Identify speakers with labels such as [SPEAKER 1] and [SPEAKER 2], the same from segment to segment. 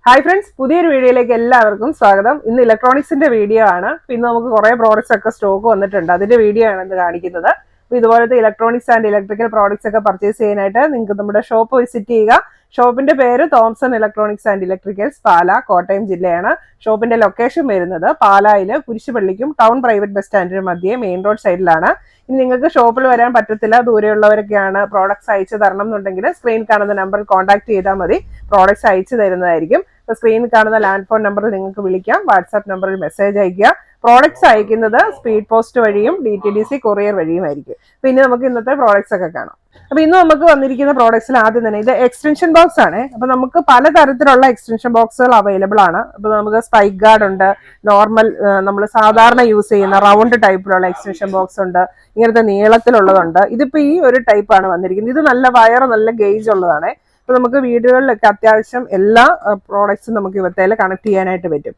[SPEAKER 1] Hi friends, പുതിയൊരു വീഡിയോയിലേക്ക് എല്ലാവർക്കും സ്വാഗതം. ഇന്ന് ഇലക്ട്രോണിക്സിന്റെ വീഡിയോ ആണ്. പിന്നെ നമുക്ക് കുറെ പ്രോഡക്ട്സ് ഒക്കെ സ്റ്റോക്ക് വന്നിട്ടുണ്ട്, അതിന്റെ വീഡിയോ ആണ് ഇന്ന് കാണിക്കുന്നത്. അപ്പോൾ ഇതുപോലത്തെ ഇലക്ട്രോണിക്സ് ആൻഡ് ഇലക്ട്രിക്കൽ പ്രോഡക്ട്സ് ഒക്കെ പർച്ചേസ് ചെയ്യാനായിട്ട് നിങ്ങൾക്ക് നമ്മുടെ ഷോപ്പ് വിസിറ്റ് ചെയ്യുക. ഷോപ്പിന്റെ പേര് തോംസൺ ഇലക്ട്രോണിക്സ് ആൻഡ് ഇലക്ട്രിക്കൽസ്, പാല, കോട്ടയം ജില്ലയാണ്. ഷോപ്പിന്റെ ലൊക്കേഷൻ വരുന്നത് പാലായില് കുരിശുപള്ളിക്കും ടൗൺ പ്രൈവറ്റ് ബസ് സ്റ്റാൻഡിനും മധ്യേ മെയിൻ റോഡ് സൈഡിലാണ്. ഇനി നിങ്ങൾക്ക് ഷോപ്പിൽ വരാൻ പറ്റത്തില്ല, ദൂരെയുള്ളവരൊക്കെയാണ് പ്രോഡക്ട്സ് അയച്ചു തരണം എന്നുണ്ടെങ്കിൽ സ്ക്രീൻ കാണുന്ന നമ്പറിൽ കോൺടാക്ട് ചെയ്താൽ മതി, പ്രോഡക്ട്സ് അയച്ചു തരുന്നതായിരിക്കും. സ്ക്രീനിൽ കാണുന്ന ലാൻഡ് ഫോൺ നമ്പറിൽ നിങ്ങൾക്ക് വിളിക്കാം, വാട്സാപ്പ് നമ്പറിൽ മെസ്സേജ് അയക്കുക. പ്രോഡക്ട്സ് അയക്കുന്നത് സ്പീഡ് പോസ്റ്റ് വഴിയും DTDC കൊറിയർ വഴിയുമായിരിക്കും. പിന്നെ നമുക്ക് ഇന്നത്തെ പ്രോഡക്ട്സ് ഒക്കെ കാണാം. അപ്പൊ ഇന്ന് നമുക്ക് വന്നിരിക്കുന്ന പ്രോഡക്ട്സിൽ ആദ്യം തന്നെ ഇത് എക്സ്റ്റൻഷൻ ബോക്സ് ആണ്. അപ്പൊ നമുക്ക് പലതരത്തിലുള്ള എക്സ്റ്റൻഷൻ ബോക്സുകൾ അവൈലബിൾ ആണ്. അപ്പൊ നമുക്ക് സ്പൈക്ക് ഗാർഡ് ഉണ്ട്, നോർമൽ നമ്മൾ സാധാരണ യൂസ് ചെയ്യുന്ന റൗണ്ട് ടൈപ്പിലുള്ള എക്സ്റ്റൻഷൻ ബോക്സ് ഉണ്ട്, ഇങ്ങനത്തെ നീളത്തിലുള്ളതുണ്ട്. ഇതിപ്പോ ഈ ഒരു ടൈപ്പാണ് വന്നിരിക്കുന്നത്. ഇത് നല്ല വയർ, നല്ല ഗേജ് ഉള്ളതാണ്. ഇപ്പൊ നമുക്ക് വീടുകളിലൊക്കെ അത്യാവശ്യം എല്ലാ പ്രോഡക്ട്സും നമുക്ക് ഇവത്തേൽ കണക്ട് ചെയ്യാനായിട്ട് പറ്റും.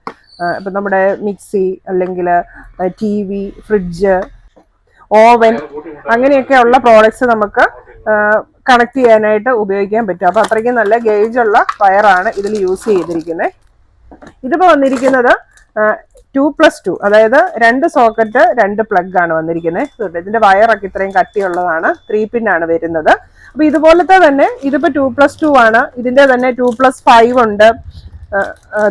[SPEAKER 1] ഇപ്പൊ നമ്മുടെ മിക്സി, അല്ലെങ്കിൽ TV, ഫ്രിഡ്ജ്, ഓവൻ, അങ്ങനെയൊക്കെ ഉള്ള പ്രോഡക്ട്സ് നമുക്ക് കണക്ട് ചെയ്യാനായിട്ട് ഉപയോഗിക്കാൻ പറ്റും. അപ്പൊ അത്രയ്ക്കും നല്ല ഗേജ് ഉള്ള വയറാണ് ഇതിൽ യൂസ് ചെയ്തിരിക്കുന്നത്. ഇതിപ്പോ വന്നിരിക്കുന്നത് 2+2, അതായത് 2 സോക്കറ്റ് 2 പ്ലഗ് ആണ് വന്നിരിക്കുന്നത്. ഇതിന്റെ വയറൊക്കെ ഇത്രയും കട്ടിയുള്ളതാണ്. 3 പിൻ ആണ് വരുന്നത്. അപ്പൊ ഇതുപോലത്തെ തന്നെ ഇതിപ്പോ 2+2 ആണ്. ഇതിന്റെ തന്നെ 2+5 ഉണ്ട്,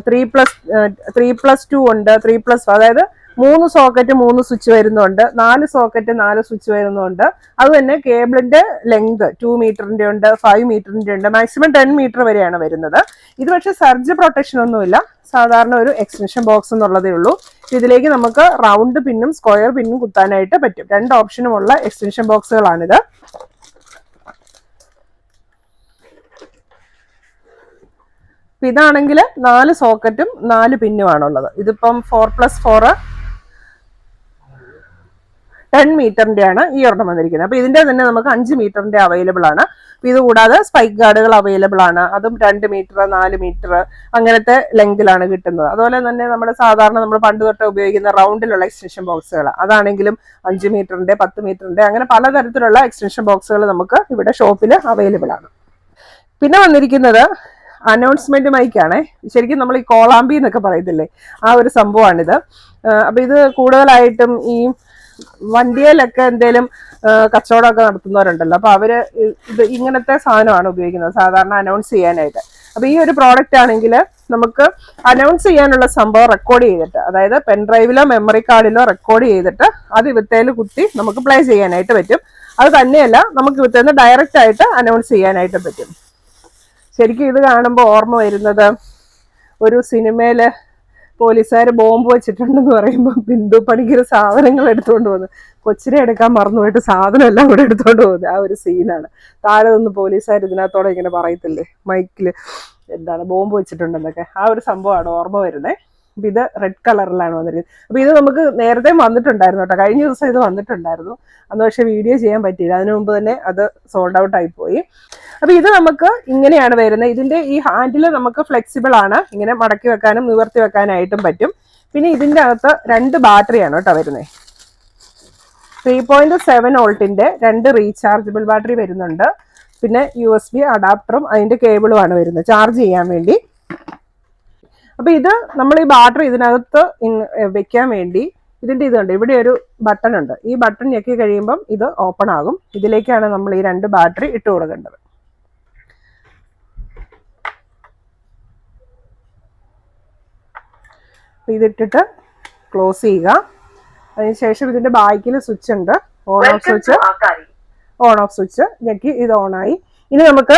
[SPEAKER 1] 3+2 ഉണ്ട്, 3+, അതായത് 3 സോക്കറ്റ് 3 സ്വിച്ച് വരുന്നുണ്ട്, 4 സോക്കറ്റ് 4 സ്വിച്ച് വരുന്നുണ്ട്. അത് തന്നെ കേബിളിന്റെ ലെങ്ത് 2 മീറ്ററിന്റെ ഉണ്ട്, 5 മീറ്ററിന്റെ ഉണ്ട്, മാക്സിമം 10 മീറ്റർ വരെയാണ് വരുന്നത്. ഇത് പക്ഷെ സർജ് പ്രൊട്ടക്ഷൻ ഒന്നുമില്ല, സാധാരണ ഒരു എക്സ്റ്റൻഷൻ ബോക്സ് എന്നുള്ളതേ ഉള്ളൂ. ഇതിലേക്ക് നമുക്ക് റൗണ്ട് പിന്നും സ്ക്വയർ പിന്നും കുത്താനായിട്ട് പറ്റും. 2 ഓപ്ഷനുമുള്ള എക്സ്റ്റൻഷൻ ബോക്സുകളാണിത്. ഇതാണെങ്കിൽ 4 സോക്കറ്റും 4 പിന്നുമാണുള്ളത്. ഇതിപ്പം 4+4 10 മീറ്ററിന്റെ ആണ് ഈ ഒരെണ്ണം വന്നിരിക്കുന്നത്. അപ്പൊ ഇതിന്റെ തന്നെ നമുക്ക് 5 മീറ്ററിന്റെ അവൈലബിൾ ആണ്. ഇത് കൂടാതെ സ്പൈക്ക് ഗാർഡുകൾ അവൈലബിൾ ആണ്. അതും 2 മീറ്റർ, 4 മീറ്റർ അങ്ങനത്തെ ലെങ്തിലാണ് കിട്ടുന്നത്. അതുപോലെ തന്നെ നമ്മുടെ സാധാരണ നമ്മൾ പണ്ട് തൊട്ട് ഉപയോഗിക്കുന്ന റൗണ്ടിലുള്ള എക്സ്റ്റൻഷൻ ബോക്സുകൾ, അതാണെങ്കിലും 5 മീറ്ററിന്റെ, 10 മീറ്ററിന്റെ, അങ്ങനെ പലതരത്തിലുള്ള എക്സ്റ്റൻഷൻ ബോക്സുകൾ നമുക്ക് ഇവിടെ ഷോപ്പിൽ അവൈലബിൾ ആണ്. പിന്നെ വന്നിരിക്കുന്നത് അനൗൺസ്മെന്റ് മൈക്കാണ്. ശരിക്കും നമ്മൾ ഈ കോളാമ്പി എന്നൊക്കെ പറയത്തില്ലേ, ആ ഒരു സംഭവമാണിത്. അപ്പൊ ഇത് കൂടുതലായിട്ടും ഈ വണ്ടിയിലൊക്കെ എന്തേലും കച്ചവടമൊക്കെ നടത്തുന്നവരുണ്ടല്ലോ, അപ്പൊ അവര് ഇത് ഇങ്ങനത്തെ സാധനമാണ് ഉപയോഗിക്കുന്നത് സാധാരണ അനൗൺസ് ചെയ്യാനായിട്ട്. അപ്പൊ ഈ ഒരു പ്രോഡക്റ്റ് ആണെങ്കിൽ നമുക്ക് അനൗൺസ് ചെയ്യാനുള്ള സംഭവം റെക്കോർഡ് ചെയ്തിട്ട്, അതായത് പെൻഡ്രൈവിലോ മെമ്മറി കാർഡിലോ റെക്കോർഡ് ചെയ്തിട്ട് അത് ഇവത്തേൽ കുത്തി നമുക്ക് പ്ലേ ചെയ്യാനായിട്ട് പറ്റും. അത് തന്നെയല്ല, നമുക്ക് ഇവത്തേന്ന് ഡയറക്റ്റ് ആയിട്ട് അനൗൺസ് ചെയ്യാനായിട്ട് പറ്റും. ശരിക്കും ഇത് കാണുമ്പോൾ ഓർമ്മ വരുന്നത് ഒരു സിനിമയില് പോലീസുകാർ ബോംബ് വെച്ചിട്ടുണ്ടെന്ന് പറയുമ്പോൾ ബിന്ദു പണിക്കർ സാധനങ്ങൾ എടുത്തുകൊണ്ട് പോകുന്നത്, കൊച്ചിനെ എടുക്കാൻ മറന്നുപോയിട്ട് സാധനം എല്ലാം കൂടെ എടുത്തുകൊണ്ട് പോകുന്നത്, ആ ഒരു സീനാണ്. താഴെ നിന്ന് പോലീസുകാർ ഇതിനകത്തോടെ ഇങ്ങനെ പറയത്തില്ലേ മൈക്കില്, എന്താണ് ബോംബ് വെച്ചിട്ടുണ്ടെന്നൊക്കെ, ആ ഒരു സംഭവമാണ് ഓർമ്മ വരുന്നത്. അപ്പൊ ഇത് റെഡ് കളറിലാണ് വന്നിരിക്കുന്നത്. അപ്പൊ ഇത് നമുക്ക് നേരത്തെ വന്നിട്ടുണ്ടായിരുന്നു കേട്ടോ, കഴിഞ്ഞ ദിവസം ഇത് വന്നിട്ടുണ്ടായിരുന്നു. അന്ന് പക്ഷെ വീഡിയോ ചെയ്യാൻ പറ്റിയില്ല, അതിനു മുമ്പ് തന്നെ അത് സോൾഡ് ഔട്ട് ആയി പോയി. അപ്പൊ ഇത് നമുക്ക് ഇങ്ങനെയാണ് വരുന്നത്. ഇതിന്റെ ഈ ഹാൻഡിൽ നമുക്ക് ഫ്ലെക്സിബിൾ ആണ്, ഇങ്ങനെ മടക്കി വെക്കാനും നിവർത്തി വെക്കാനായിട്ടും പറ്റും. പിന്നെ ഇതിന്റെ അകത്ത് 2 ബാറ്ററിയാണ് കേട്ടോ വരുന്നത്. 3.7 വോൾട്ടിന്റെ 2 റീചാർജബിൾ ബാറ്ററി വരുന്നുണ്ട്. പിന്നെ USB അഡാപ്റ്ററും അതിന്റെ കേബിളും ആണ് വരുന്നത് ചാർജ് ചെയ്യാൻ വേണ്ടി. അപ്പൊ ഇത് നമ്മൾ ഈ ബാറ്ററി ഇതിനകത്ത് വെക്കാൻ വേണ്ടി ഇതിന്റെ ഇതുണ്ട്, ഇവിടെ ഒരു ബട്ടൺ ഉണ്ട്. ഈ ബട്ടൺ ഞെക്കി കഴിയുമ്പം ഇത് ഓപ്പൺ ആകും. ഇതിലേക്കാണ് നമ്മൾ ഈ 2 ബാറ്ററി ഇട്ട് കൊടുക്കേണ്ടത്. ഇതിട്ടിട്ട് ക്ലോസ് ചെയ്യുക. അതിനുശേഷം ഇതിന്റെ ബാക്കിൽ സ്വിച്ച് ഉണ്ട്, ഓൺ ഓഫ് സ്വിച്ച് ഞെക്കി ഇത് ഓണായി. ഇനി നമുക്ക്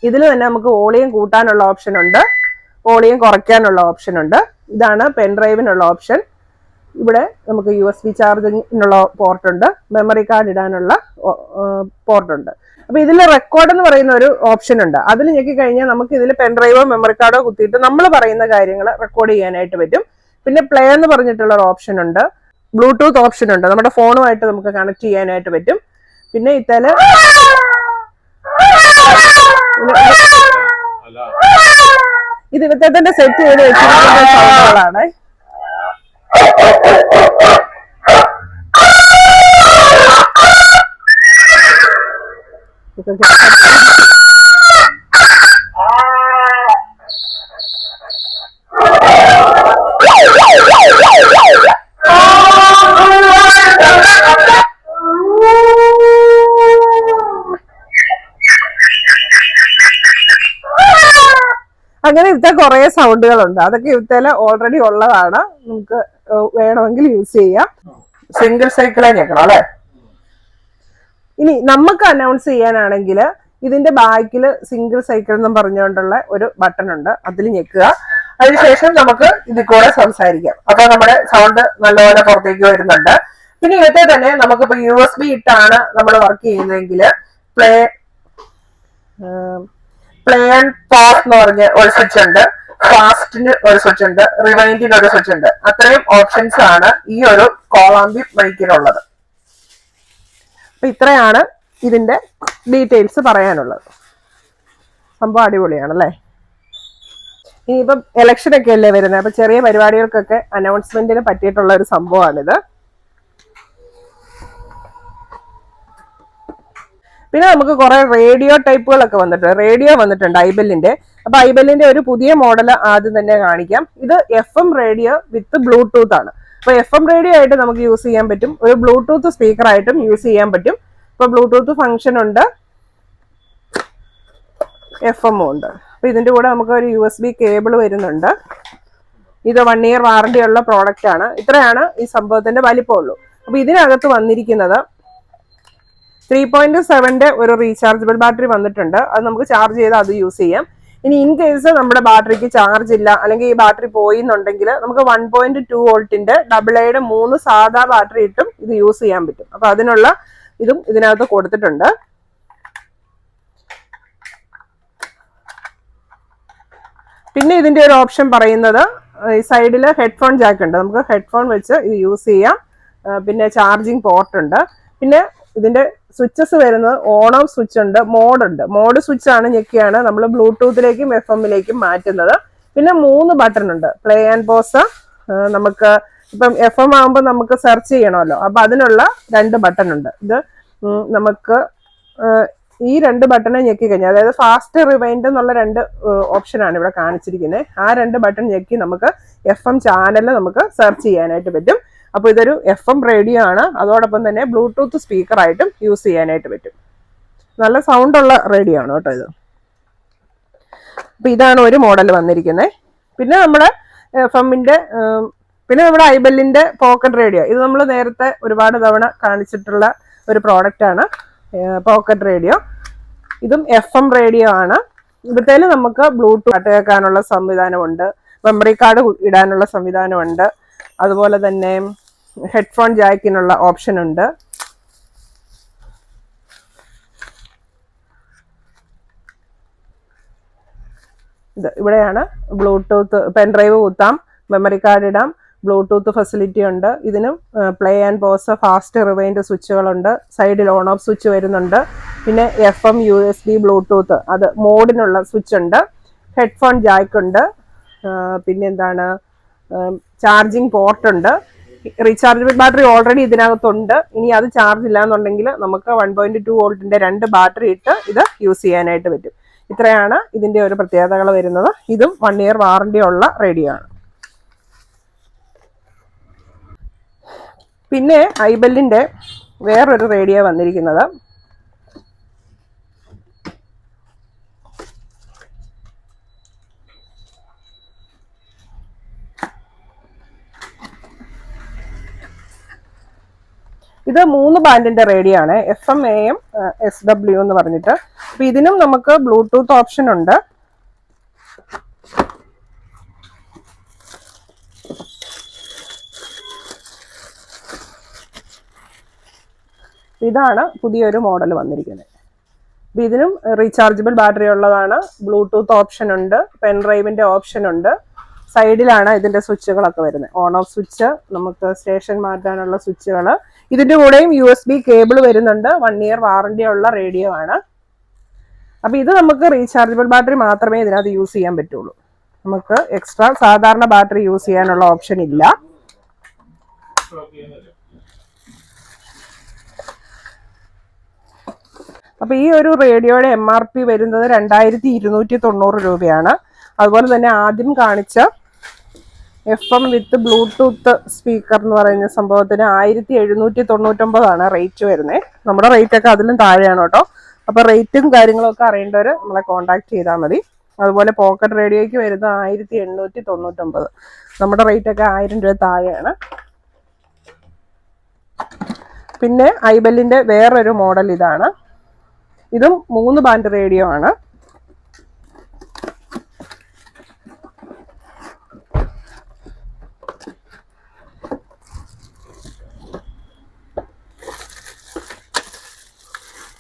[SPEAKER 1] ഇതിൽ തന്നെ നമുക്ക് വോളിയം കൂട്ടാനുള്ള ഓപ്ഷൻ ഉണ്ട്, വോളിയം കുറയ്ക്കാനുള്ള ഓപ്ഷൻ ഉണ്ട്. ഇതാണ് പെൻഡ്രൈവിനുള്ള ഓപ്ഷൻ. ഇവിടെ നമുക്ക് USB ചാർജിങ്ങിനുള്ള പോർട്ട് ഉണ്ട്, മെമ്മറി കാർഡ് ഇടാനുള്ള പോർട്ട് ഉണ്ട്. അപ്പൊ ഇതിൽ റെക്കോർഡ് എന്ന് പറയുന്ന ഒരു ഓപ്ഷൻ ഉണ്ട്. അതിൽ ഞെക്കി കഴിഞ്ഞാൽ നമുക്ക് ഇതിൽ പെൻഡ്രൈവോ മെമ്മറി കാർഡോ കുത്തിയിട്ട് നമ്മൾ പറയുന്ന കാര്യങ്ങൾ റെക്കോർഡ് ചെയ്യാനായിട്ട് പറ്റും. പിന്നെ പ്ലേ എന്ന് പറഞ്ഞിട്ടുള്ള ഒരു ഓപ്ഷൻ ഉണ്ട്, ബ്ലൂടൂത്ത് ഓപ്ഷൻ ഉണ്ട്, നമ്മുടെ ഫോണുമായിട്ട് നമുക്ക് കണക്ട് ചെയ്യാനായിട്ട് പറ്റും. പിന്നെ ഇത്തല ഇത് ഇവത്തെ തന്നെ സെറ്റ് ചെയ്ത് വെച്ചിരിക്കുന്ന സൗണ്ടുകളാണ്. അങ്ങനെ ഇവിടുത്തെ കുറെ സൗണ്ടുകളുണ്ട്. അതൊക്കെ ഇവിടുത്തെ ഓൾറെഡി ഉള്ളതാണ്, നമുക്ക് വേണമെങ്കിൽ യൂസ് ചെയ്യാം. സിംഗിൾ സൈക്കിളെ ഞെക്കണം അല്ലെ. ഇനി നമുക്ക് അനൗൺസ് ചെയ്യാനാണെങ്കിൽ ഇതിന്റെ ബാക്കിൽ സിംഗിൾ സൈക്കിൾ എന്നും പറഞ്ഞുകൊണ്ടുള്ള ഒരു ബട്ടൺ ഉണ്ട്, അതിൽ ഞെക്കുക. അതിനുശേഷം നമുക്ക് ഇതിൽ കൂടെ സംസാരിക്കാം. അപ്പൊ നമ്മുടെ സൗണ്ട് നല്ലപോലെ പുറത്തേക്ക് വരുന്നുണ്ട്. പിന്നെ ഇവിടുത്തെ തന്നെ നമുക്കിപ്പോ USB ഇട്ടാണ് നമ്മൾ വർക്ക് ചെയ്യുന്നതെങ്കിൽ പ്ലേ ആൻഡ് പോസ് എന്ന് പറഞ്ഞ ഒരു സ്വിച്ച് ഉണ്ട്, ഫാസ്റ്റിന് ഒരു സ്വിച്ച് ഉണ്ട്, റിവൈൻഡിന് ഒരു സ്വിച്ച് ഉണ്ട്. അത്രയും ഓപ്ഷൻസ് ആണ് ഈ ഒരു കോളാമ്പി മൈക്കിനുള്ളത്. അപ്പൊ ഇത്രയാണ് ഇതിന്റെ ഡീറ്റെയിൽസ് പറയാനുള്ളത്. സംഭവം അടിപൊളിയാണ് അല്ലേ. ഇനിയിപ്പം ഇലക്ഷൻ ഒക്കെ അല്ലേ വരുന്നത്, അപ്പൊ ചെറിയ പരിപാടികൾക്കൊക്കെ അനൗൺസ്മെന്റിന് പറ്റിയിട്ടുള്ള ഒരു സംഭവമാണിത്. പിന്നെ നമുക്ക് കുറെ റേഡിയോ ടൈപ്പുകളൊക്കെ റേഡിയോ വന്നിട്ടുണ്ട് ഐബെല്ലിന്റെ. അപ്പൊ ഐബെല്ലിന്റെ ഒരു പുതിയ മോഡൽ ആദ്യം തന്നെ കാണിക്കാം. ഇത് FM റേഡിയോ വിത്ത് ബ്ലൂടൂത്ത് ആണ്. അപ്പൊ FM റേഡിയോ ആയിട്ട് നമുക്ക് യൂസ് ചെയ്യാൻ പറ്റും, ഒരു ബ്ലൂടൂത്ത് സ്പീക്കർ ആയിട്ടും യൂസ് ചെയ്യാൻ പറ്റും. ഇപ്പൊ ബ്ലൂടൂത്ത് ഫംഗ്ഷൻ ഉണ്ട്, FM ഉണ്ട്. അപ്പൊ ഇതിന്റെ കൂടെ നമുക്ക് ഒരു USB കേബിൾ വരുന്നുണ്ട്. ഇത് 1 year വാറണ്ടി ഉള്ള പ്രോഡക്റ്റ് ആണ്. ഇത്രയാണ് ഈ സംഭവത്തിന്റെ വലിപ്പമുള്ളൂ. അപ്പൊ ഇതിനകത്ത് വന്നിരിക്കുന്നത് 3.7 ഒരു റീചാർജബിൾ ബാറ്ററി വന്നിട്ടുണ്ട്. അത് നമുക്ക് ചാർജ് ചെയ്ത് അത് യൂസ് ചെയ്യാം. ഇനി ഇൻ കേസ് നമ്മുടെ ബാറ്ററിക്ക് ചാർജ് ഇല്ല, അല്ലെങ്കിൽ ഈ ബാറ്ററി പോയി എന്നുണ്ടെങ്കിൽ നമുക്ക് 1.2 വോൾട്ടിന്റെ AA 3 സാധാ ബാറ്ററി ഇട്ടും ഇത് യൂസ് ചെയ്യാൻ പറ്റും. അപ്പൊ അതിനുള്ള ഇതും ഇതിനകത്ത് കൊടുത്തിട്ടുണ്ട്. പിന്നെ ഇതിന്റെ ഒരു ഓപ്ഷൻ പറയുന്നത് ഈ സൈഡിൽ ഹെഡ്ഫോൺ ജാക്ക് ഉണ്ട്, നമുക്ക് ഹെഡ്ഫോൺ വെച്ച് ഇത് യൂസ് ചെയ്യാം. പിന്നെ ചാർജിങ് പോർട്ട് ഉണ്ട്. പിന്നെ ഇതിന്റെ സ്വിച്ചസ് വരുന്നത് ഓൺ ഓഫ് സ്വിച്ച് ഉണ്ട്, മോഡ് സ്വിച്ച് ആണ് ഞെക്കിയാണ് നമ്മൾ ബ്ലൂടൂത്തിലേക്കും FM-ലേക്കും മാറ്റുന്നത്. പിന്നെ 3 ബട്ടൺ ഉണ്ട്, പ്ലേ ആൻഡ് പോസ്. നമുക്ക് ഇപ്പം FM ആകുമ്പോൾ നമുക്ക് സെർച്ച് ചെയ്യണമല്ലോ, അപ്പൊ അതിനുള്ള 2 ബട്ടൺ ഉണ്ട്. ഇത് നമുക്ക് ഈ 2 ബട്ടൺ ഞെക്കി കഴിഞ്ഞാൽ, അതായത് ഫാസ്റ്റ് റിവൈൻഡ് എന്നുള്ള 2 ഓപ്ഷനാണ് ഇവിടെ കാണിച്ചിരിക്കുന്നത്. ആ 2 ബട്ടൺ ഞെക്കി നമുക്ക് FM ചാനൽ നമുക്ക് സെർച്ച് ചെയ്യാനായിട്ട് പറ്റും. അപ്പൊ ഇതൊരു FM റേഡിയോ ആണ്, അതോടൊപ്പം തന്നെ ബ്ലൂടൂത്ത് സ്പീക്കർ ആയിട്ടും യൂസ് ചെയ്യാനായിട്ട് പറ്റും. നല്ല സൗണ്ട് ഉള്ള റേഡിയോ ആണ് കേട്ടോ ഇത്. അപ്പൊ ഇതാണ് ഒരു മോഡൽ വന്നിരിക്കുന്നത്. പിന്നെ നമ്മുടെ FM-ന്റെ പിന്നെ നമ്മുടെ ഐബെല്ലിന്റെ പോക്കറ്റ് റേഡിയോ, ഇത് നമ്മൾ നേരത്തെ ഒരുപാട് തവണ കാണിച്ചിട്ടുള്ള ഒരു പ്രോഡക്റ്റ് ആണ് പോക്കറ്റ് റേഡിയോ. ഇതും FM റേഡിയോ ആണ്. ഇവിടത്തേലും നമുക്ക് ബ്ലൂടൂത്ത് കേൾക്കാനുള്ള സംവിധാനമുണ്ട്, മെമ്മറി കാർഡ് ഇടാനുള്ള സംവിധാനമുണ്ട്, അതുപോലെ തന്നെ ഹെഡ്ഫോൺ ജാക്കിനുള്ള ഓപ്ഷൻ ഉണ്ട്. ഇത് ഇവിടെയാണ് ബ്ലൂടൂത്ത്, പെൻഡ്രൈവ് കുത്താം, മെമ്മറി കാർഡ് ഇടാം, ബ്ലൂടൂത്ത് ഫെസിലിറ്റി ഉണ്ട്. ഇതിനും play and pause, fast rewind സ്വിച്ചുകളുണ്ട്, സൈഡിൽ ഓൺ ഓഫ് സ്വിച്ച് വരുന്നുണ്ട്. പിന്നെ FM USB ബ്ലൂടൂത്ത്, അത് മോഡിനുള്ള സ്വിച്ച് ഉണ്ട്, ഹെഡ്ഫോൺ ജാക്ക് ഉണ്ട്, പിന്നെന്താണ് ചാർജിങ് പോർട്ട് ഉണ്ട്. റീചാർജബിൾ ബാറ്ററി ഓൾറെഡി ഇതിനകത്തുണ്ട്. ഇനി അത് ചാർജ് ഇല്ല എന്നുണ്ടെങ്കിൽ നമുക്ക് 1.2 വോൾട്ടിന്റെ 2 ബാറ്ററി ഇട്ട് ഇത് യൂസ് ചെയ്യാനായിട്ട് പറ്റും. ഇത്രയാണ് ഇതിന്റെ ഒരു പ്രത്യേകതകൾ വരുന്നത്. ഇതും 1 year വാറണ്ടി ഉള്ള റേഡിയോ ആണ്. പിന്നെ ഐബെല്ലിന്റെ വേറൊരു റേഡിയോ വന്നിരിക്കുന്നത് ഇത് 3 ബാൻഡിന്റെ റേഡിയോ ആണ്, FM AM SW എന്ന് പറഞ്ഞിട്ട്. അപ്പൊ ഇതിനും നമുക്ക് ബ്ലൂടൂത്ത് ഓപ്ഷൻ ഉണ്ട്. ഇതാണ് പുതിയൊരു മോഡൽ വന്നിരിക്കുന്നത്. ഇതിനും റീചാർജബിൾ ബാറ്ററി ഉള്ളതാണ്, ബ്ലൂടൂത്ത് ഓപ്ഷൻ ഉണ്ട്, പെൻഡ്രൈവിന്റെ ഓപ്ഷൻ ഉണ്ട്. സൈഡിലാണ് ഇതിന്റെ സ്വിച്ചുകളൊക്കെ വരുന്നത്, ഓൺ ഓഫ് സ്വിച്ച്, നമുക്ക് സ്റ്റേഷൻ മാറ്റാനുള്ള സ്വിച്ചുകൾ. ഇതിന്റെ കൂടെയും USB കേബിൾ വരുന്നുണ്ട്. 1 year വാറണ്ടി ഉള്ള റേഡിയോ ആണ്. അപ്പൊ ഇത് നമുക്ക് റീചാർജബിൾ ബാറ്ററി മാത്രമേ ഇതിനകത്ത് യൂസ് ചെയ്യാൻ പറ്റുള്ളൂ, നമുക്ക് എക്സ്ട്രാ സാധാരണ ബാറ്ററി യൂസ് ചെയ്യാനുള്ള ഓപ്ഷൻ ഇല്ല. അപ്പൊ ഈ ഒരു റേഡിയോയുടെ MRP വരുന്നത് 2290 രൂപയാണ്. അതുപോലെ തന്നെ ആദ്യം കാണിച്ച FM വിത്ത് ബ്ലൂടൂത്ത് സ്പീക്കർ എന്ന് പറയുന്ന സംഭവത്തിന് 1799 റേറ്റ് വരുന്നത്. നമ്മുടെ റേറ്റ് ഒക്കെ അതിലും താഴെയാണ് കേട്ടോ. അപ്പൊ റേറ്റും കാര്യങ്ങളും ഒക്കെ അറിയേണ്ടവര് നമ്മളെ കോണ്ടാക്ട് ചെയ്താൽ മതി. അതുപോലെ പോക്കറ്റ് റേഡിയോയ്ക്ക് വരുന്നത് 1899. നമ്മുടെ റേറ്റ് ഒക്കെ 1000 രൂപ താഴെയാണ്. പിന്നെ ഐബെല്ലിന്റെ വേറൊരു മോഡൽ ഇതാണ്. ഇതും 3 ബാൻഡ് റേഡിയോ ആണ്.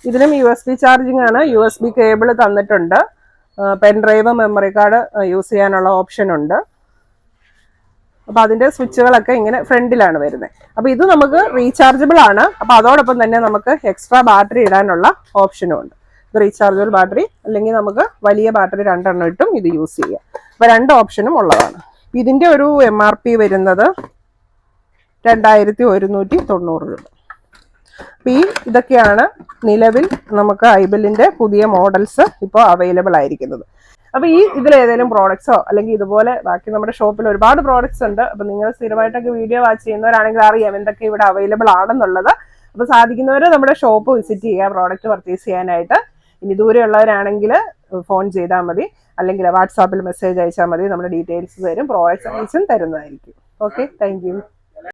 [SPEAKER 1] ഇതിനും USB ചാർജിങ് ആണ്. USB കേബിൾ തന്നിട്ടുണ്ട്. Pen drive, memory card use ചെയ്യാനുള്ള ഓപ്ഷൻ ഉണ്ട്. അപ്പൊ അതിന്റെ സ്വിച്ചുകളൊക്കെ ഇങ്ങനെ ഫ്രണ്ടിലാണ് വരുന്നത്. അപ്പൊ ഇത് നമുക്ക് റീചാർജബിൾ ആണ്. അപ്പൊ അതോടൊപ്പം തന്നെ നമുക്ക് എക്സ്ട്രാ ബാറ്ററി ഇടാനുള്ള ഓപ്ഷനും ഉണ്ട്. ഇത് റീചാർജബിൾ ബാറ്ററി, അല്ലെങ്കിൽ നമുക്ക് വലിയ ബാറ്ററി 2 എണ്ണം ഇട്ടും ഇത് യൂസ് ചെയ്യാം. അപ്പൊ 2 ഓപ്ഷനും ഉള്ളതാണ്. ഇതിന്റെ ഒരു MRP വരുന്നത് 2190 രൂപ. അപ്പൊ ഇതൊക്കെയാണ് നിലവിൽ നമുക്ക് ഐബെല്ലിന്റെ പുതിയ മോഡൽസ് ഇപ്പോൾ അവൈലബിൾ ആയിരിക്കുന്നത്. അപ്പൊ ഇതിലേതെങ്കിലും പ്രോഡക്ട്സോ അല്ലെങ്കിൽ ഇതുപോലെ ബാക്കി നമ്മുടെ ഷോപ്പിൽ ഒരുപാട് പ്രോഡക്ട്സ് ഉണ്ട്. അപ്പൊ നിങ്ങൾ സ്ഥിരമായിട്ടൊക്കെ വീഡിയോ വാച്ച് ചെയ്യുന്നവരാണെങ്കിൽ അറിയാം എന്തൊക്കെ ഇവിടെ അവൈലബിൾ ആണെന്നുള്ളത്. അപ്പൊ സാധിക്കുന്നവര് നമ്മുടെ ഷോപ്പ് വിസിറ്റ് ചെയ്യുക പ്രോഡക്റ്റ് പർച്ചേസ് ചെയ്യാനായിട്ട്. ഇനി ദൂരെയുള്ളവരാണെങ്കിൽ ഫോൺ ചെയ്താൽ മതി, അല്ലെങ്കിൽ വാട്സാപ്പിൽ മെസ്സേജ് അയച്ചാൽ മതി. നമ്മുടെ ഡീറ്റെയിൽസ് തരും, പ്രോഡക്ട്സ് അയച്ചും തരുന്നതായിരിക്കും. Okay, thank you.